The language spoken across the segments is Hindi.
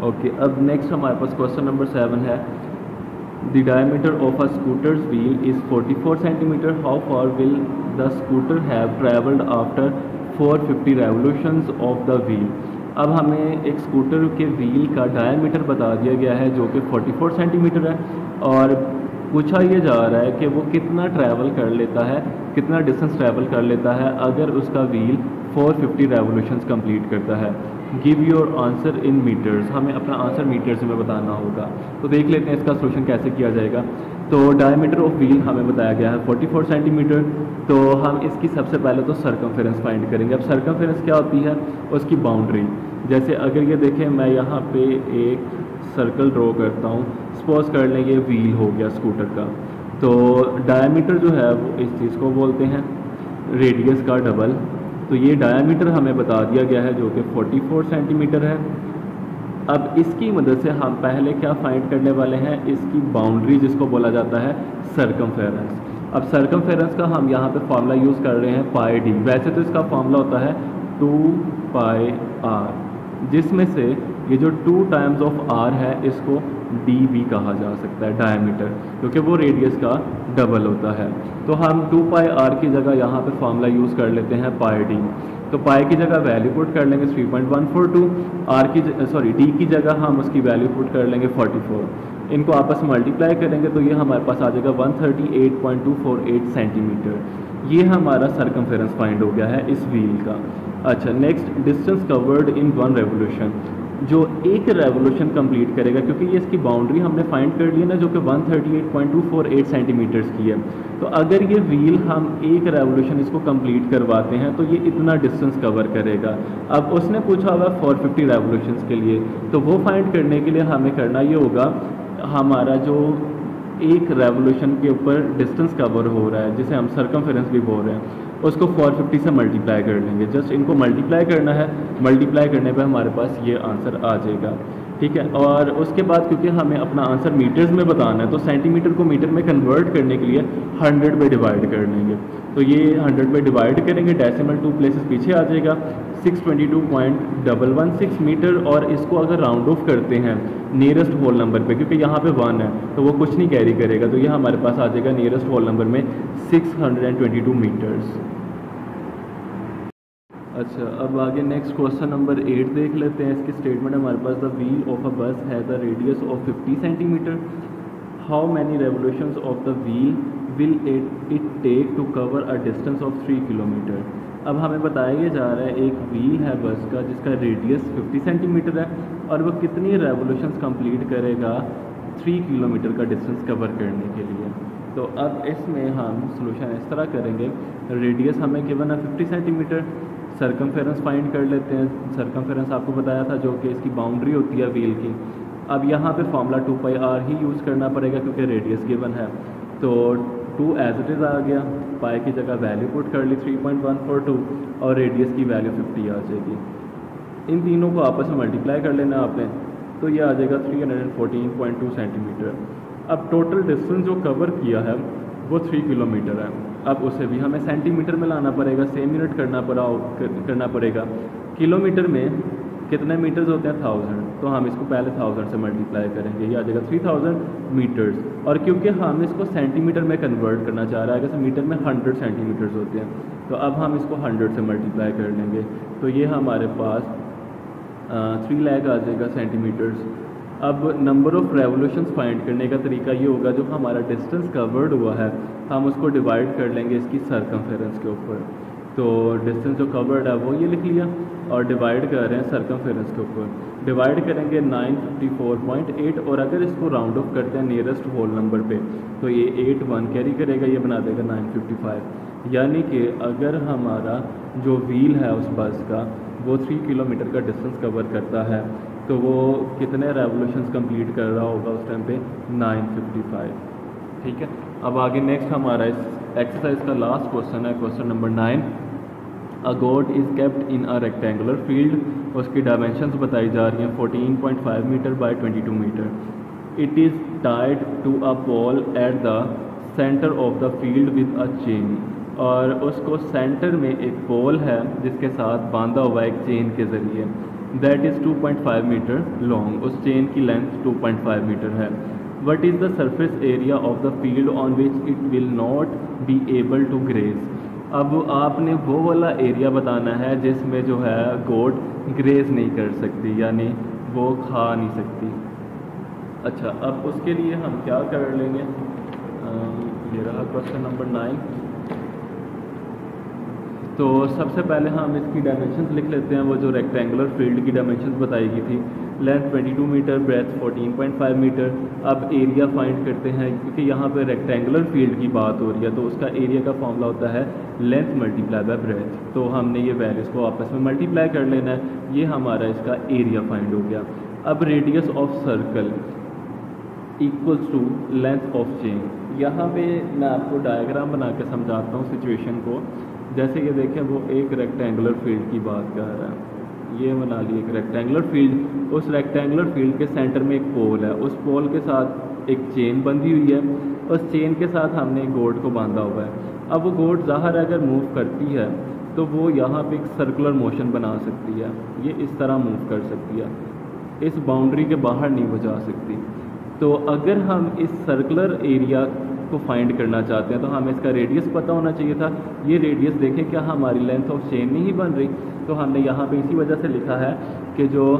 ओके, अब नेक्स्ट हमारे पास क्वेश्चन नंबर 7 है। The diameter of a scooters wheel is 44 centimetre, how far will the scooter have travelled after 450 revolutions of the wheel. अब हमें एक स्कूटर के व्हील का डायमीटर बता दिया गया है जो कि 44 सेंटीमीटर है, और पूछा ये जा रहा है कि वो कितना ट्रैवल कर लेता है, कितना डिस्टेंस ट्रैवल कर लेता है अगर उसका व्हील 450 रेवोल्यूशंस कंप्लीट करता है। Give your answer in metres, हमें अपना आंसर मीटर्स में बताना होगा। तो देख लेते हैं इसका सोल्यूशन कैसे किया जाएगा। तो डायमीटर ऑफ व्हील हमें बताया गया है 44 सेंटीमीटर, तो हम इसकी सबसे पहले तो सर्कमफेरेंस फाइंड करेंगे। अब सर्कमफेरेंस क्या होती है, उसकी बाउंड्री। जैसे अगर ये देखें, मैं यहाँ पे एक सर्कल ड्रॉ करता हूँ, सपोज कर लें ये व्हील हो गया स्कूटर का, तो डायमीटर जो है वो इस चीज़ को बोलते हैं रेडियस का डबल। तो ये डायमीटर हमें बता दिया गया है जो कि 44 सेंटीमीटर है। अब इसकी मदद से हम पहले क्या फाइंड करने वाले हैं, इसकी बाउंड्री जिसको बोला जाता है सर्कमफेरेंस। अब सर्कमफेरेंस का हम यहाँ पे फार्मूला यूज़ कर रहे हैं पाई डी। वैसे तो इसका फार्मूला होता है 2 पाई आर, जिसमें से ये जो 2 टाइम्स ऑफ आर है इसको डी भी कहा जा सकता है डायमीटर, क्योंकि वो रेडियस का डबल होता है। तो हम 2 पाई आर की जगह यहाँ पे फार्मूला यूज़ कर लेते हैं पाई डी। तो पाई की जगह वैल्यू पुट कर लेंगे 3.142, आर की डी की जगह हम उसकी वैल्यू पुट कर लेंगे 44। इनको आपस में मल्टीप्लाई करेंगे तो ये हमारे पास आ जाएगा 138.248 सेंटीमीटर। ये हमारा सर्कमफेरेंस फाइंड हो गया है इस व्हील का। अच्छा, next, distance covered in 1 revolution, जो एक रेवोल्यूशन कंप्लीट करेगा, क्योंकि ये इसकी बाउंड्री हमने फाइंड कर ली है ना, जो कि 138.248 सेंटीमीटर्स की है। तो अगर ये व्हील हम एक रेवोल्यूशन इसको कंप्लीट करवाते हैं तो ये इतना डिस्टेंस कवर करेगा। अब उसने पूछा हुआ 450 रेवोल्यूशंस के लिए, तो वो फाइंड करने के लिए हमें करना ये होगा, हमारा जो एक रेवोल्यूशन के ऊपर डिस्टेंस कवर हो रहा है, जिसे हम सर्कमफेरेंस भी बोल रहे हैं, उसको 450 से मल्टीप्लाई कर लेंगे। जस्ट इनको मल्टीप्लाई करना है, मल्टीप्लाई करने पे हमारे पास ये आंसर आ जाएगा। ठीक है, और उसके बाद क्योंकि हमें अपना आंसर मीटर्स में बताना है, तो सेंटीमीटर को मीटर में कन्वर्ट करने के लिए 100 पे डिवाइड कर लेंगे। तो ये 100 पे डिवाइड करेंगे, डेसिमल 2 प्लेसेस पीछे आ जाएगा, 622.116 मीटर। और इसको अगर राउंड ऑफ करते हैं नियरेस्ट होल नंबर पे, क्योंकि यहाँ पे 1 है तो वो कुछ नहीं कैरी करेगा, तो ये हमारे पास आ जाएगा नियरेस्ट होल नंबर में 622 मीटर्स। अच्छा, अब आगे नेक्स्ट क्वेश्चन नंबर 8 देख लेते हैं। इसकी स्टेटमेंट हमारे पास, the wheel of a bus has the radius of 50 centimetre, how many revolutions of the wheel will it take to cover a distance of 3 kilometre. अब हमें बताया जा रहा है एक व्हील है बस का जिसका रेडियस 50 सेंटीमीटर है, और वह कितनी रेवोल्यूशंस कंप्लीट करेगा 3 किलोमीटर का डिस्टेंस कवर करने के लिए। तो अब इसमें हम सॉल्यूशन इस तरह करेंगे, रेडियस हमें गिवन है 50 सेंटीमीटर, सर्कमफेरेंस फाइंड कर लेते हैं। सर्कमफेरेंस आपको बताया था जो कि इसकी बाउंड्री होती है व्हील की। अब यहाँ पे फार्मूला 2 पाई आर ही यूज़ करना पड़ेगा क्योंकि रेडियस गिवन है। तो 2 एज इट इज़ आ गया, पाई की जगह वैल्यू पुट कर ली 3.142 और रेडियस की वैल्यू 50 आ जाएगी। इन तीनों को आपस में मल्टीप्लाई कर लेना आपने, तो ये आ जाएगा 314.2 सेंटीमीटर। अब टोटल डिस्टेंस जो कवर किया है वो 3 किलोमीटर है। अब उसे भी हमें सेंटीमीटर में लाना पड़ेगा, सेम यूनिट करना पड़ेगा। किलोमीटर में कितने मीटर्स होते हैं 1000, तो हम इसको पहले 1000 से मल्टीप्लाई करेंगे, ये आ जाएगा 3000 मीटर्स। और क्योंकि हम इसको सेंटीमीटर में कन्वर्ट करना चाह रहे हैं, अगर मीटर में 100 सेंटीमीटर्स होते हैं, तो अब हम इसको 100 से मल्टीप्लाई कर लेंगे, तो ये हमारे पास 3 लाख आ जाएगा सेंटीमीटर्स। अब नंबर ऑफ़ रेवोल्यूशंस फाइंड करने का तरीका ये होगा, जो हमारा डिस्टेंस कवर्ड हुआ है हम उसको डिवाइड कर लेंगे इसकी सर्कमफेरेंस के ऊपर। तो डिस्टेंस जो कवर्ड है वो ये लिख लिया, और डिवाइड कर रहे हैं सर्कमफेरेंस के ऊपर। डिवाइड करेंगे 954.8, और अगर इसको राउंड ऑफ करते हैं नियरेस्ट होल नंबर पे, तो ये 81 कैरी करेगा, ये बना देगा 955। यानी कि अगर हमारा जो व्हील है उस बस का वो 3 किलोमीटर का डिस्टेंस कवर करता है, तो वो कितने रेवोल्यूशंस कंप्लीट कर रहा होगा उस टाइम पे 955। ठीक है, अब आगे नेक्स्ट हमारा इस एक्सरसाइज का लास्ट क्वेश्चन है, question number 9। A goat is kept in a rectangular field, उसकी डायमेंशंस बताई जा रही हैं 14.5 metre by 22 metre. It is tied to a pole at the centre of the field with a chain, और उसको सेंटर में एक पोल है जिसके साथ बांधा हुआ एक चेन के ज़रिए। दैट इज़ 2.5 मीटर लॉन्ग, उस चेन की लेंथ 2.5 मीटर है। What is the surface area of the field on which it will not be able to graze. अब आपने वो वाला एरिया बताना है जिसमें जो है गोट ग्रेज नहीं कर सकती, यानी वो खा नहीं सकती। अच्छा, अब उसके लिए हम क्या कर लेंगे, ये रहा क्वेश्चन नंबर 9। तो सबसे पहले हम इसकी डायमेंशंस लिख लेते हैं, वो जो रेक्टेंगुलर फील्ड की डायमेंशंस बताई गई थी, लेंथ 22 मीटर, ब्रेथ 14.5 मीटर। अब एरिया फाइंड करते हैं, क्योंकि यहाँ पे रेक्टेंगुलर फील्ड की बात हो रही है तो उसका एरिया का फॉर्मूला होता है लेंथ मल्टीप्लाई बाय ब्रेथ। तो हमने ये वैल्यूज़ को आपस में मल्टीप्लाई कर लेना है, ये हमारा इसका एरिया फाइंड हो गया। अब radius of circle equals to length of chain. यहाँ पे मैं आपको डायग्राम बना के समझाता हूँ सिचुएशन को। जैसे ये देखें, वो एक रेक्टेंगुलर फील्ड की बात कर रहा है, ये बना ली एक रेक्टेंगुलर फील्ड, उस रेक्टेंगुलर फील्ड के सेंटर में एक पोल है, उस पोल के साथ एक चेन बंधी हुई है, उस चेन के साथ हमने एक गोट को बांधा हुआ है। अब वो गोट ज़ाहिर अगर मूव करती है तो वो यहाँ पे एक सर्कुलर मोशन बना सकती है, ये इस तरह मूव कर सकती है, इस बाउंड्री के बाहर नहीं वो जा सकती। तो अगर हम इस सर्कुलर एरिया को फाइंड करना चाहते हैं तो हमें इसका रेडियस पता होना चाहिए था। ये रेडियस देखें, क्या हमारी लेंथ ऑफ चेन नहीं बन रही, तो हमने यहाँ पे इसी वजह से लिखा है कि जो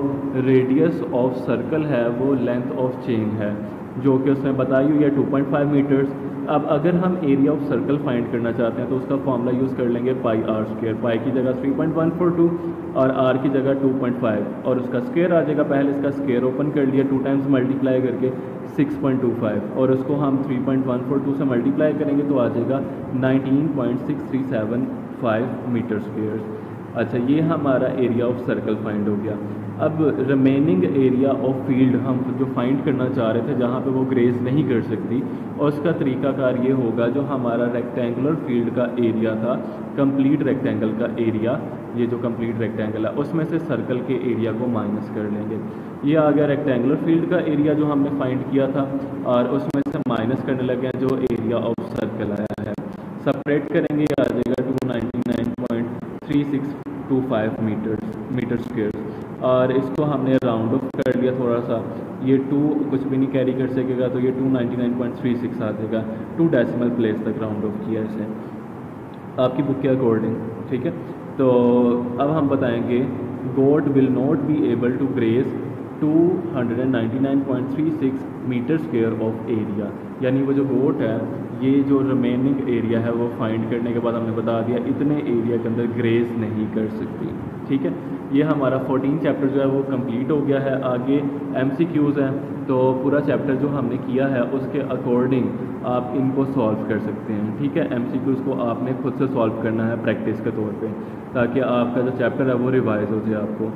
रेडियस ऑफ सर्कल है वो लेंथ ऑफ चेन है, जो कि उसमें बताई हुई है 2.5 मीटर्स। अब अगर हम एरिया ऑफ सर्कल फाइंड करना चाहते हैं तो उसका फॉर्मूला यूज़ कर लेंगे पाई आर स्क्वायर, पाई की जगह 3.142 और आर की जगह 2.5 और उसका स्क्वायर आ जाएगा। पहले इसका स्क्वायर ओपन कर लिया, 2 टाइम्स मल्टीप्लाई करके 6.25 और उसको हम 3.142 से मल्टीप्लाई करेंगे तो आ जाएगा 19.6375 मीटर स्क्वायर। अच्छा, ये हमारा एरिया ऑफ सर्कल फाइंड हो गया। अब रिमेनिंग एरिया ऑफ फील्ड हम जो फाइंड करना चाह रहे थे जहाँ पे वो ग्रेज नहीं कर सकती, और उसका तरीकाकार ये होगा, जो हमारा रेक्टेंगुलर फील्ड का एरिया था, कंप्लीट रेक्टेंगल का एरिया, ये जो कंप्लीट रेक्टेंगल है उसमें से सर्कल के एरिया को माइनस कर लेंगे। ये आ गया रेक्टेंगुलर फील्ड का एरिया जो हमने फाइंड किया था, और उसमें से माइनस करने लगे हैं जो एरिया ऑफ सर्कल आया है। सेपरेट करेंगे, ये आ जाएगा 299.3625 मीटर स्क्वायर, और इसको हमने राउंड ऑफ कर लिया थोड़ा सा, ये 2 कुछ भी नहीं कैरी कर सकेगा तो ये 299.36 आ जाएगा, 2 डेसिमल प्लेस तक राउंड ऑफ किया इसे आपकी बुक के अकॉर्डिंग। ठीक है, तो अब हम बताएंगे goat will not be able to graze 299.36 meter square of area, यानी वो जो गोट है, ये जो रिमेनिंग एरिया है वो फाइंड करने के बाद हमने बता दिया इतने एरिया के अंदर ग्रेज नहीं कर सकती। ठीक है, ये हमारा 14 चैप्टर जो है वो कंप्लीट हो गया है। आगे MCQs हैं, तो पूरा चैप्टर जो हमने किया है उसके अकॉर्डिंग आप इनको सॉल्व कर सकते हैं। ठीक है, MCQs को आपने खुद से सॉल्व करना है प्रैक्टिस के तौर पे, ताकि आपका जो चैप्टर है वो रिवाइज हो जाए आपको।